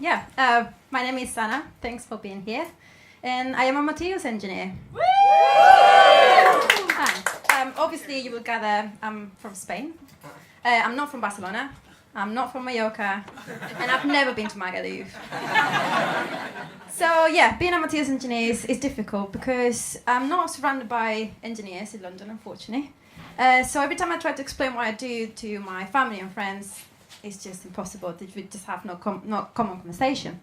My name is Sana. Thanks for being here. And I am a materials engineer. Woo! Hi. Obviously, you will gather I'm from Spain. I'm not from Barcelona. I'm not from Mallorca. And I've never been to Magaluf. So, being a materials engineer is difficult because I'm not surrounded by engineers in London, unfortunately. So every time I try to explain what I do to my family and friends, it's just impossible. We just have no common conversation.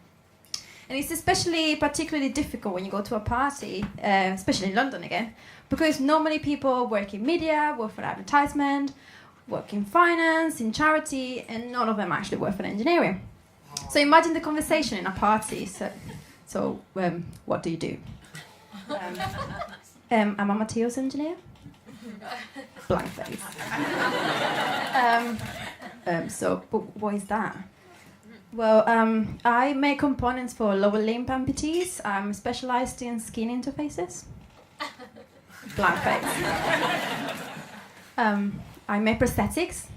And it's particularly difficult when you go to a party, especially in London again, because normally people work in media, work for advertisement, work in finance, in charity, and none of them actually work for engineering. So imagine the conversation in a party. So what do you do? I'm a materials engineer. Blank face. But what is that? Well, I make components for lower limb amputees. I'm specialized in skin interfaces. Blank face. I make prosthetics.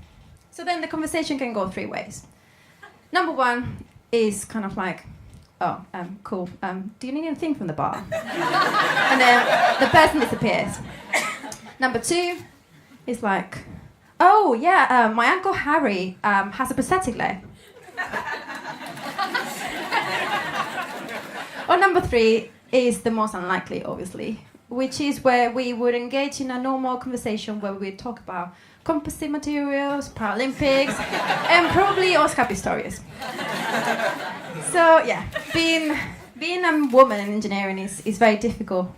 So then the conversation can go three ways. Number one is kind of like, cool. Do you need anything from the bar? And then the person disappears. Number two is like, my Uncle Harry has a prosthetic leg. Or number three is the most unlikely, obviously, which is where we would engage in a normal conversation where we talk about composite materials, Paralympics, and probably Oscar Pistorius. So being a woman in engineering is very difficult.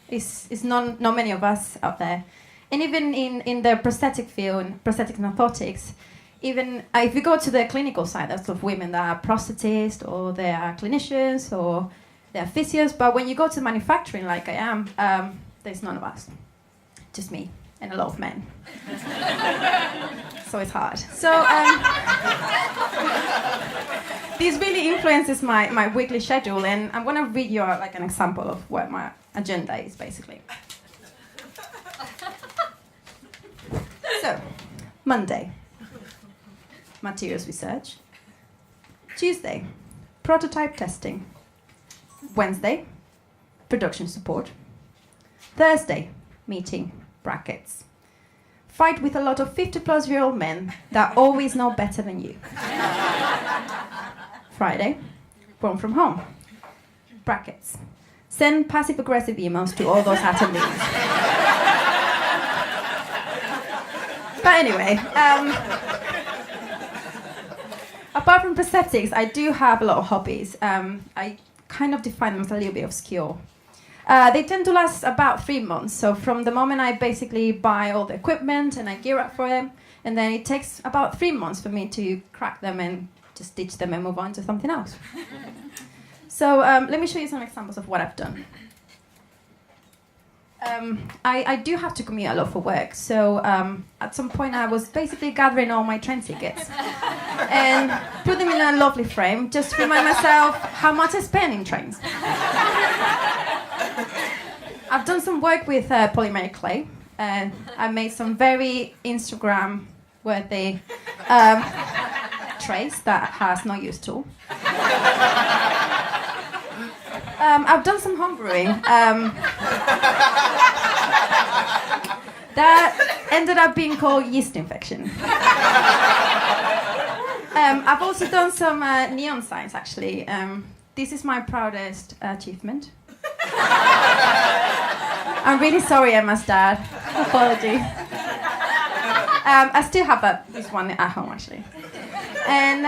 It's not many of us out there. And even in the prosthetic field, prosthetics and orthotics, even if you go to the clinical side, there's of women that are prosthetists or they are clinicians or they are physios. But when you go to manufacturing, like I am, there's none of us. Just me and a lot of men. So it's hard. So this really influences my weekly schedule, and I'm going to read you an example of what my agenda is, basically. So, Monday, materials research. Tuesday, prototype testing. Wednesday, production support. Thursday, meeting, brackets. Fight with a lot of 50-plus-year-old men that always know better than you. Friday, work from home, brackets. Send passive-aggressive emails to all those attendees. But anyway, apart from prosthetics, I do have a lot of hobbies. I kind of define them as a little bit obscure. They tend to last about 3 months. So from the moment I basically buy all the equipment and I gear up for them, and then it takes about 3 months for me to crack them and just stitch them and move on to something else. So let me show you some examples of what I've done. I do have to commute a lot for work, so at some point I was basically gathering all my train tickets and put them in a lovely frame just to remind myself how much I spend in trains. I've done some work with polymeric clay, and I made some very Instagram-worthy trays that has no use tool. I've done some homebrewing. That ended up being called yeast infection. I've also done some neon signs, actually. This is my proudest achievement. I'm really sorry, Emma's dad. Apologies. I still have this one at home, actually. And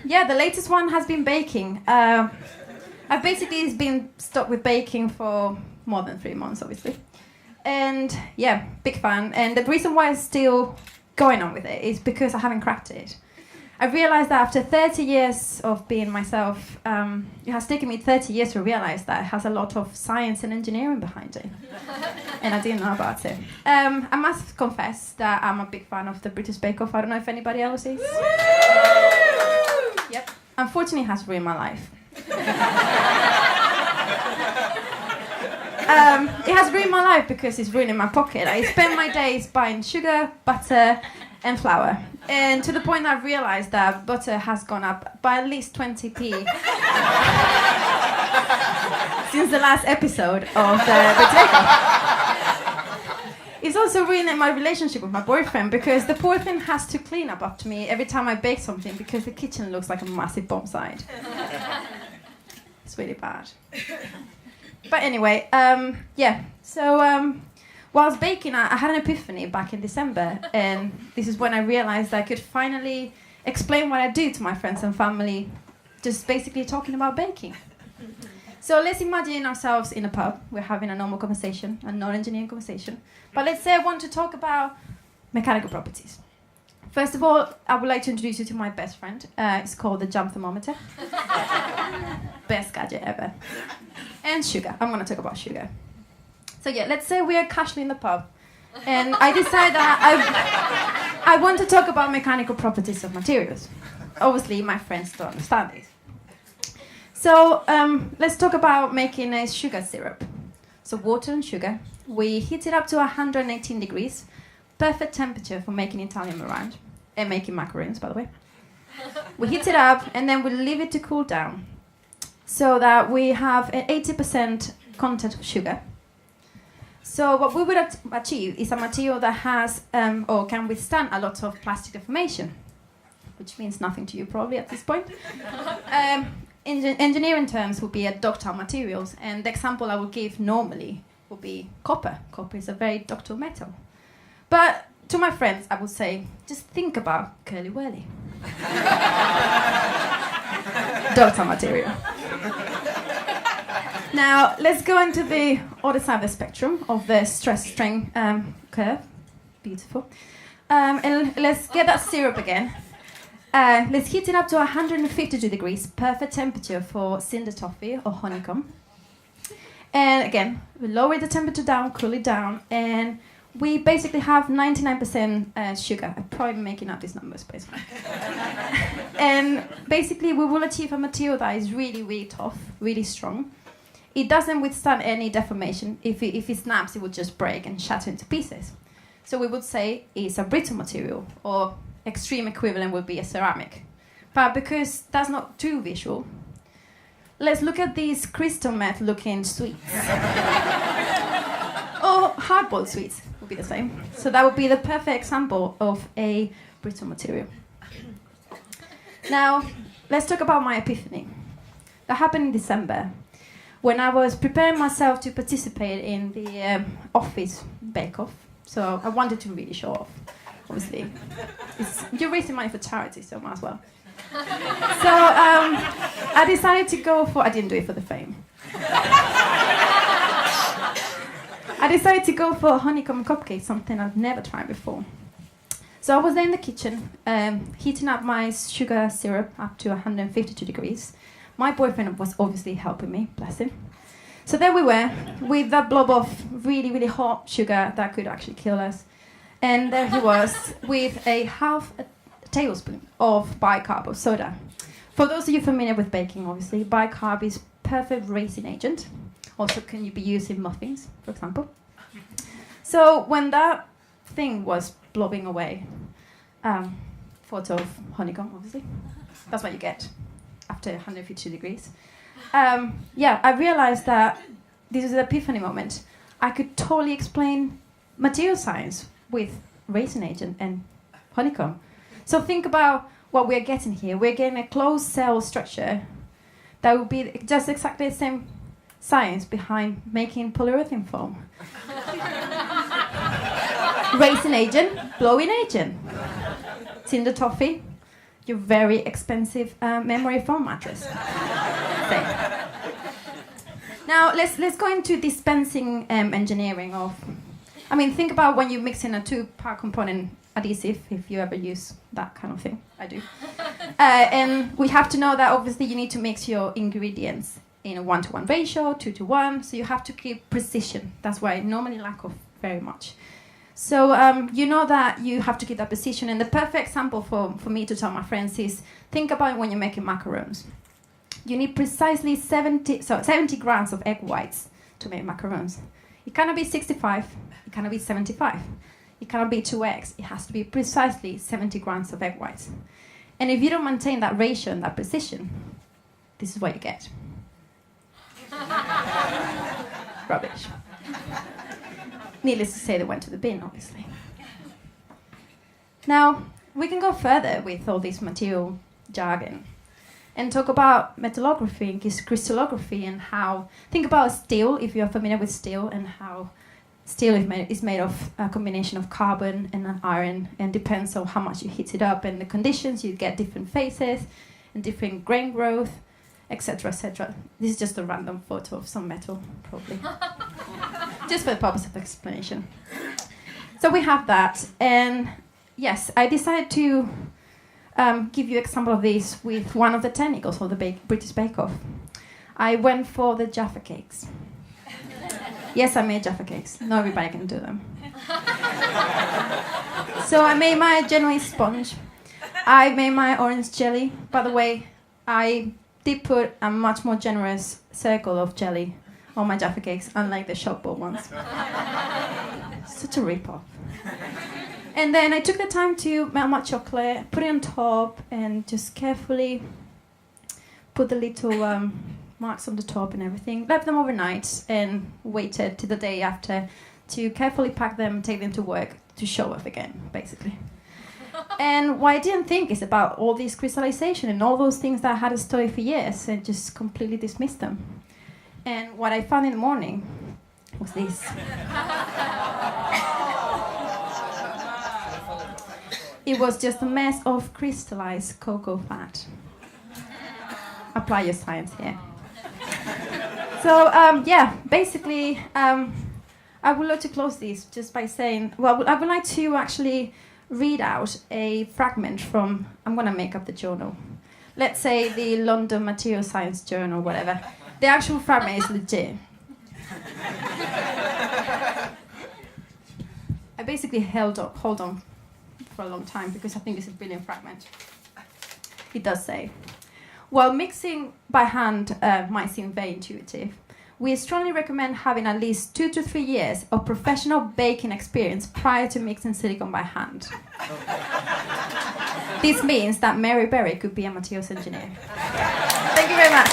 the latest one has been baking. I've basically been stuck with baking for more than 3 months, obviously. And big fan. And the reason why I'm still going on with it is because I haven't cracked it. I realized that after 30 years of being myself, it has taken me 30 years to realize that it has a lot of science and engineering behind it. And I didn't know about it. I must confess that I'm a big fan of the British Bake Off. I don't know if anybody else is. Yep. Unfortunately, it has ruined my life. It has ruined my life because it's ruining my pocket. I spend my days buying sugar, butter, and flour. And to the point I've realized that butter has gone up by at least 20p since the last episode of the potato. It's also ruining my relationship with my boyfriend because the poor thing has to clean up after me every time I bake something because the kitchen looks like a massive bomb site. It's really bad. But anyway, so whilst baking, I had an epiphany back in December, and this is when I realized I could finally explain what I do to my friends and family, just basically talking about baking. So let's imagine ourselves in a pub. We're having a normal conversation, a non-engineering conversation. But let's say I want to talk about mechanical properties. First of all, I would like to introduce you to my best friend. It's called the jump thermometer. Best gadget ever. And sugar. I'm going to talk about sugar. So yeah, let's say we are casually in the pub. And I decide that I want to talk about mechanical properties of materials. Obviously, my friends don't understand this. So let's talk about making a sugar syrup. So water and sugar. We heat it up to 118 degrees. Perfect temperature for making Italian meringue. And making macaroons, by the way. We heat it up and then we leave it to cool down. So that we have an 80% content of sugar. So what we would achieve is a material that has or can withstand a lot of plastic deformation. Which means nothing to you probably at this point. Engineering terms would be a ductile materials, and the example I would give normally would be copper. Copper is a very ductile metal. But to my friends, I would say, just think about curly whirly. Ductile material. Now, let's go into the other side of the spectrum of the stress-strain curve. Beautiful. And let's get that syrup again. Let's heat it up to 152 degrees, perfect temperature for cinder toffee or honeycomb. And again, we lower the temperature down, cool it down, and we basically have 99% sugar. I'm probably making up these numbers, basically. And basically, we will achieve a material that is really, really tough, really strong. It doesn't withstand any deformation. If it snaps, it will just break and shatter into pieces. So we would say it's a brittle material, or extreme equivalent would be a ceramic. But because that's not too visual, let's look at these crystal meth looking sweets. Or hard-boiled sweets would be the same. So that would be the perfect example of a brittle material. Now, let's talk about my epiphany. That happened in December, when I was preparing myself to participate in the office bake-off. So I wanted to really show off. Obviously, you're raising money for charity, so might as well. So I decided to go for. I didn't do it for the fame. I decided to go for honeycomb cupcake, something I've never tried before. So I was there in the kitchen, heating up my sugar syrup up to 152 degrees. My boyfriend was obviously helping me, bless him. So there we were, with that blob of really, really hot sugar that could actually kill us. And there he was with a half a tablespoon of bicarb of soda. For those of you familiar with baking, obviously, bicarb is perfect raising agent. Also can you be used in muffins, for example. So when that thing was blobbing away, photo of honeycomb, obviously. That's what you get after 152 degrees. I realized that this is an epiphany moment. I could totally explain material science with raisin agent and honeycomb. So think about what we're getting here. We're getting a closed cell structure that would be just exactly the same science behind making polyurethane foam. Raisin agent, blowing agent. Cinder toffee, your very expensive memory foam mattress. Same. Now let's go into dispensing engineering of. I mean, think about when you're mixing a 2-part component adhesive, if you ever use that kind of thing. I do. And we have to know that obviously you need to mix your ingredients in a 1-to-1 ratio, 2-to-1, so you have to keep precision. That's why I normally lack of very much. So you know that you have to keep that precision, and the perfect example for me to tell my friends is, think about when you're making macarons. You need precisely 70 grams of egg whites to make macarons. It cannot be 65, it cannot be 75. It cannot be 2 eggs. It has to be precisely 70 grams of egg whites. And if you don't maintain that ratio and that precision, this is what you get. Rubbish. Needless to say, they went to the bin, obviously. Now, we can go further with all this material jargon and talk about metallography and crystallography and how... Think about steel, if you're familiar with steel, and how steel is made of a combination of carbon and iron, and depends on how much you heat it up and the conditions, you get different phases and different grain growth, etc., etc. This is just a random photo of some metal, probably. Just for the purpose of explanation. So we have that, and yes, I decided to give you an example of this with one of the technicals of the British Bake Off. I went for the Jaffa cakes. Yes, I made Jaffa cakes. Not everybody can do them. So I made my genuine sponge. I made my orange jelly. By the way, I did put a much more generous circle of jelly on my Jaffa cakes, unlike the shop bought ones. Such a rip-off. And then I took the time to melt my chocolate, put it on top, and just carefully put the little marks on the top and everything. Left them overnight and waited till the day after to carefully pack them, take them to work to show off again, basically. And what I didn't think is about all this crystallization and all those things that I had studied for years and just completely dismissed them. And what I found in the morning was this. It was just a mess of crystallized cocoa fat. Apply your science here. So, yeah, basically, I would like to close this just by saying, well, I would like to actually read out a fragment from, I'm going to make up the journal. Let's say the London Material Science Journal, whatever. The actual fragment is legit. I basically hold on for a long time because I think it's a brilliant fragment. It does say, while mixing by hand might seem very intuitive, we strongly recommend having at least 2 to 3 years of professional baking experience prior to mixing silicone by hand. This means that Mary Berry could be a materials engineer. Thank you very much.